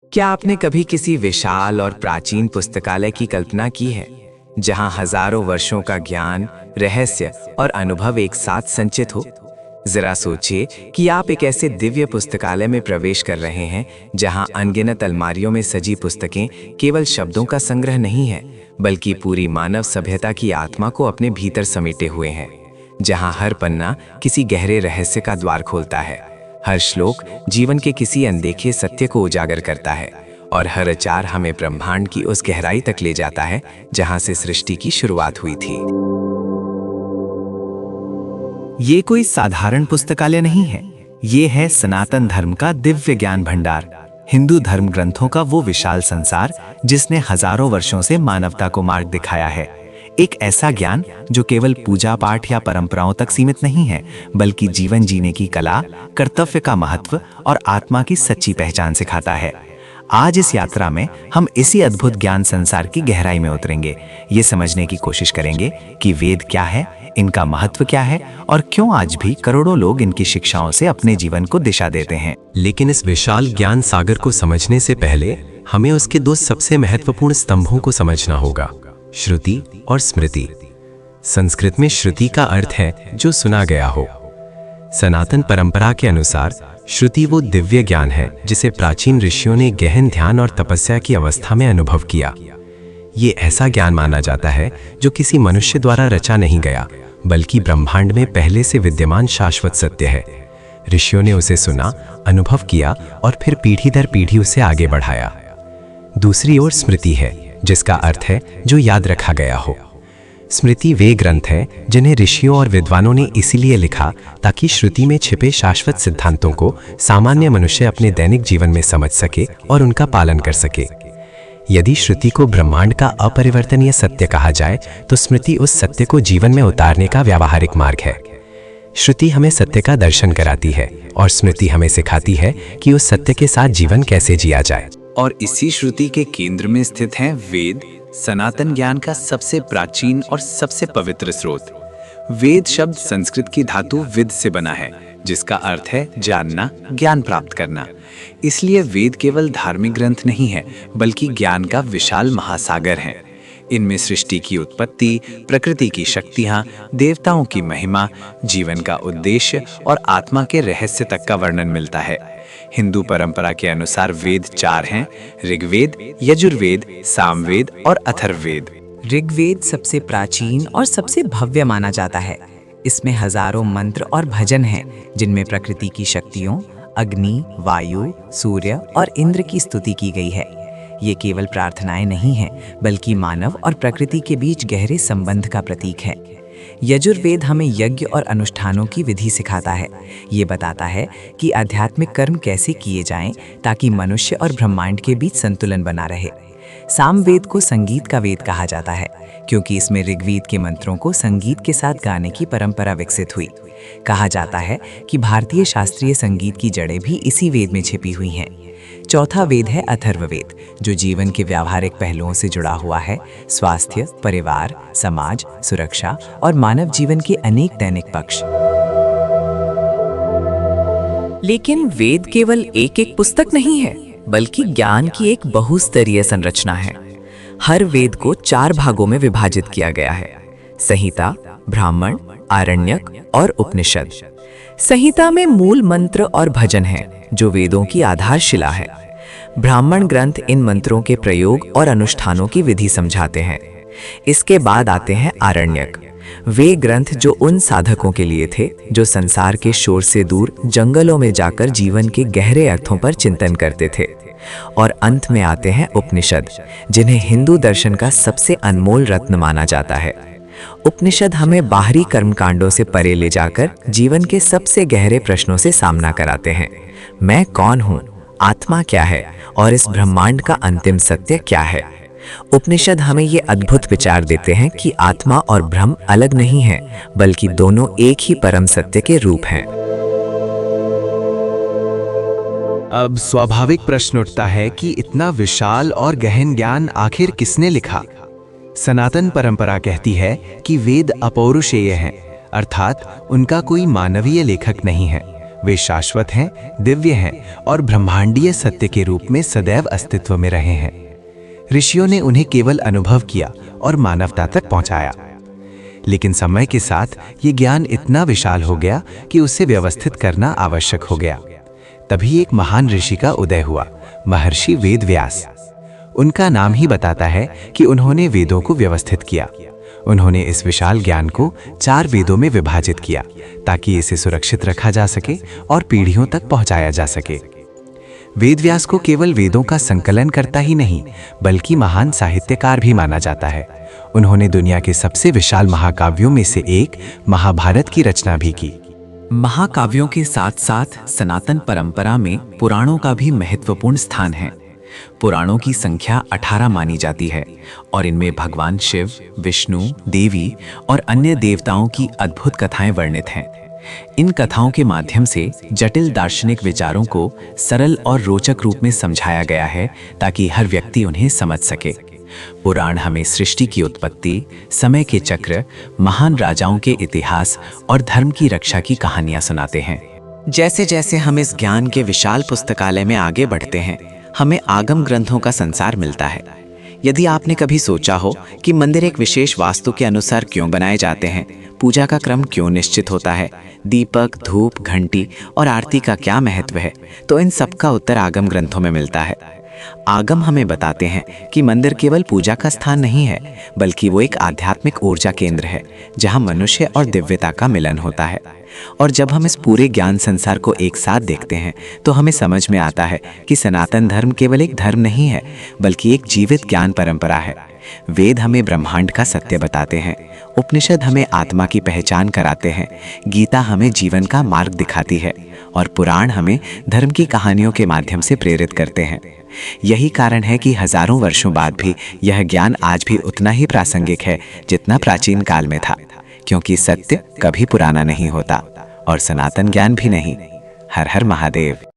क्या आपने कभी किसी विशाल और प्राचीन पुस्तकालय की कल्पना की है, जहां हजारों वर्षों का ज्ञान, रहस्य और अनुभव एक साथ संचित हो? जरा सोचिए कि आप एक ऐसे दिव्य पुस्तकालय में प्रवेश कर रहे हैं जहां अनगिनत अलमारियों में सजी पुस्तकें केवल शब्दों का संग्रह नहीं है, बल्कि पूरी मानव सभ्यता की आत्मा को अपने भीतर समेटे हुए हैं। जहां हर पन्ना किसी गहरे रहस्य का द्वार खोलता है, हर श्लोक जीवन के किसी अनदेखे सत्य को उजागर करता है और हर अचार हमें ब्रह्मांड की उस गहराई तक ले जाता है जहां से सृष्टि की शुरुआत हुई थी। ये कोई साधारण पुस्तकालय नहीं है, ये है सनातन धर्म का दिव्य ज्ञान भंडार, हिंदू धर्म ग्रंथों का वो विशाल संसार जिसने हजारों वर्षों से मानवता को मार्ग दिखाया है। एक ऐसा ज्ञान जो केवल पूजा पाठ या परंपराओं तक सीमित नहीं है, बल्कि जीवन जीने की कला, कर्तव्य का महत्व और आत्मा की सच्ची पहचान सिखाता है। आज इस यात्रा में हम इसी अद्भुत ज्ञान संसार की गहराई में उतरेंगे, ये समझने की कोशिश करेंगे कि वेद क्या है, इनका महत्व क्या है और क्यों आज भी करोड़ों लोग इनकी शिक्षाओं से अपने जीवन को दिशा देते हैं। लेकिन इस विशाल ज्ञान सागर को समझने से पहले हमें उसके दो सबसे महत्वपूर्ण स्तंभों को समझना होगा, श्रुति और स्मृति। संस्कृत में श्रुति का अर्थ है जो सुना गया हो। सनातन परंपरा के अनुसार श्रुति वो दिव्य ज्ञान है जिसे प्राचीन ऋषियों ने गहन ध्यान और तपस्या की अवस्था में अनुभव किया। ये ऐसा ज्ञान माना जाता है जो किसी मनुष्य द्वारा रचा नहीं गया, बल्कि ब्रह्मांड में पहले से विद्यमान शाश्वत सत्य है। ऋषियों ने उसे सुना, अनुभव किया और फिर पीढ़ी दर पीढ़ी उसे आगे बढ़ाया। दूसरी ओर स्मृति है, जिसका अर्थ है जो याद रखा गया हो। स्मृति वे ग्रंथ हैं जिन्हें ऋषियों और विद्वानों ने इसीलिए लिखा ताकि श्रुति में छिपे शाश्वत सिद्धांतों को सामान्य मनुष्य अपने दैनिक जीवन में समझ सके और उनका पालन कर सके। यदि श्रुति को ब्रह्मांड का अपरिवर्तनीय सत्य कहा जाए, तो स्मृति उस सत्य को जीवन में उतारने का व्यावहारिक मार्ग है। श्रुति हमें सत्य का दर्शन कराती है और स्मृति हमें सिखाती है कि उस सत्य के साथ जीवन कैसे जिया जाए। और इसी श्रुति के केंद्र में स्थित है वेद, सनातन ज्ञान का सबसे प्राचीन और सबसे पवित्र स्रोत। वेद शब्द संस्कृत की धातु विद से बना है, जिसका अर्थ है जानना, ज्ञान प्राप्त करना। इसलिए वेद केवल धार्मिक ग्रंथ नहीं है, बल्कि ज्ञान का विशाल महासागर है। इनमें सृष्टि की उत्पत्ति, प्रकृति की शक्तियां, देवताओं की महिमा, जीवन का उद्देश्य और आत्मा के रहस्य तक का वर्णन मिलता है। हिंदू परंपरा के अनुसार वेद 4 हैं: ऋग्वेद, यजुर्वेद, सामवेद और अथर्ववेद। ऋग्वेद सबसे प्राचीन और सबसे भव्य माना जाता है। इसमें हजारों मंत्र और भजन हैं, जिनमें प्रकृति की शक्तियों, अग्नि, वायु, सूर्य और इंद्र की स्तुति की गई है। ये केवल प्रार्थनाएं नहीं हैं, बल्कि मानव और प्रकृति के बीच गहरे संबंध का प्रतीक है। यजुर्वेद हमें यज्ञ और अनुष्ठानों की विधि सिखाता है। ये बताता है कि आध्यात्मिक कर्म कैसे किए जाएं ताकि मनुष्य और ब्रह्मांड के बीच संतुलन बना रहे। सामवेद को संगीत का वेद कहा जाता है, क्योंकि इसमें ऋग्वेद के मंत्रों को संगीत के साथ गाने की परंपरा विकसित हुई। कहा जाता है कि भारतीय शास्त्रीय संगीत की जड़ें भी इसी वेद में छिपी हुई हैं। चौथा वेद है अथर्ववेद, जो जीवन के व्यावहारिक पहलुओं से जुड़ा हुआ है। स्वास्थ्य, परिवार, समाज, सुरक्षा और मानव जीवन के अनेक दैनिक पक्ष। लेकिन वेद केवल एक एक पुस्तक नहीं है, बल्कि ज्ञान की एक बहुस्तरीय संरचना है। हर वेद को 4 भागों में विभाजित किया गया है: संहिता, ब्राह्मण, आरण्यक और उपनिषद। संहिता में मूल मंत्र और भजन हैं, जो वेदों की आधारशिला है। ब्राह्मण ग्रंथ इन मंत्रों के प्रयोग और अनुष्ठानों की विधि समझाते हैं। इसके बाद आते हैं आरण्यक, वे ग्रंथ जो उन साधकों के लिए थे जो संसार के शोर से दूर जंगलों में जाकर जीवन के गहरे अर्थों पर चिंतन करते थे। और अंत में आते हैं उपनिषद, जिन्हें हिंदू दर्शन का सबसे अनमोल रत्न माना जाता है। उपनिषद हमें बाहरी कर्मकांडों से परे ले जाकर जीवन के सबसे गहरे प्रश्नों से सामना कराते हैं। मैं कौन हूँ, आत्मा क्या है और इस ब्रह्मांड का अंतिम सत्य क्या है। उपनिषद हमें ये अद्भुत विचार देते हैं कि आत्मा और ब्रह्म अलग नहीं है, बल्कि दोनों एक ही परम सत्य के रूप हैं। अब स्वाभाविक प्रश्न उठता है कि इतना विशाल और गहन ज्ञान आखिर किसने लिखा? सनातन परंपरा कहती है कि वेद अपौरुषेय हैं, अर्थात उनका कोई मानवीय लेखक नहीं है। वे शाश्वत हैं, दिव्य हैं और ब्रह्मांडीय सत्य के रूप में सदैव अस्तित्व में रहे हैं। ऋषियों ने उन्हें केवल अनुभव किया और मानवता तक पहुंचाया। लेकिन समय के साथ ये ज्ञान इतना विशाल हो गया कि उसे व्यवस्थित करना आवश्यक हो गया। तभी एक महान ऋषि का उदय हुआ, महर्षि वेदव्यास। उनका नाम ही बताता है कि उन्होंने वेदों को व्यवस्थित किया। उन्होंने इस विशाल ज्ञान को 4 वेदों में विभाजित किया ताकि इसे सुरक्षित रखा जा सके और पीढ़ियों तक पहुंचाया जा सके। वेदव्यास को केवल वेदों का संकलन करता ही नहीं, बल्कि महान साहित्यकार भी माना जाता है। उन्होंने दुनिया के सबसे विशाल महाकाव्यों में से एक महाभारत की रचना भी की। महाकाव्यों के साथ साथ सनातन परंपरा में पुराणों का भी महत्वपूर्ण स्थान है। पुराणों की संख्या 18 मानी जाती है और इनमें भगवान शिव, विष्णु, देवी और अन्य देवताओं की अद्भुत कथाएं वर्णित हैं। इन कथाओं के माध्यम से जटिल दार्शनिक विचारों को सरल और रोचक रूप में समझाया गया है ताकि हर व्यक्ति उन्हें समझ सके। पुराण हमें सृष्टि की उत्पत्ति, समय के चक्र, महान राजाओं के इतिहास और धर्म की रक्षा की कहानियां सुनाते हैं। जैसे जैसे हम इस ज्ञान के विशाल पुस्तकालय में आगे बढ़ते हैं, हमें आगम ग्रंथों का संसार मिलता है। यदि आपने कभी सोचा हो कि मंदिर एक विशेष वास्तु के अनुसार क्यों बनाए जाते हैं, पूजा का क्रम क्यों निश्चित होता है, दीपक, धूप, घंटी और आरती का क्या महत्व है, तो इन सब का उत्तर आगम ग्रंथों में मिलता है। आगम हमें बताते हैं कि मंदिर केवल पूजा का स्थान नहीं है, बल्कि वो एक आध्यात्मिक ऊर्जा केंद्र है जहां मनुष्य और दिव्यता का मिलन होता है। और जब हम इस पूरे ज्ञान संसार को एक साथ देखते हैं तो हमें समझ में आता है कि सनातन धर्म केवल एक धर्म नहीं है, बल्कि एक जीवित ज्ञान परंपरा है। वेद हमें ब्रह्मांड का सत्य बताते हैं, उपनिषद हमें आत्मा की पहचान कराते हैं, गीता हमें जीवन का मार्ग दिखाती है और पुराण हमें धर्म की कहानियों के माध्यम से प्रेरित करते हैं। यही कारण है कि हजारों वर्षों बाद भी यह ज्ञान आज भी उतना ही प्रासंगिक है जितना प्राचीन काल में था, क्योंकि सत्य कभी पुराना नहीं होता और सनातन ज्ञान भी नहीं। हर हर महादेव।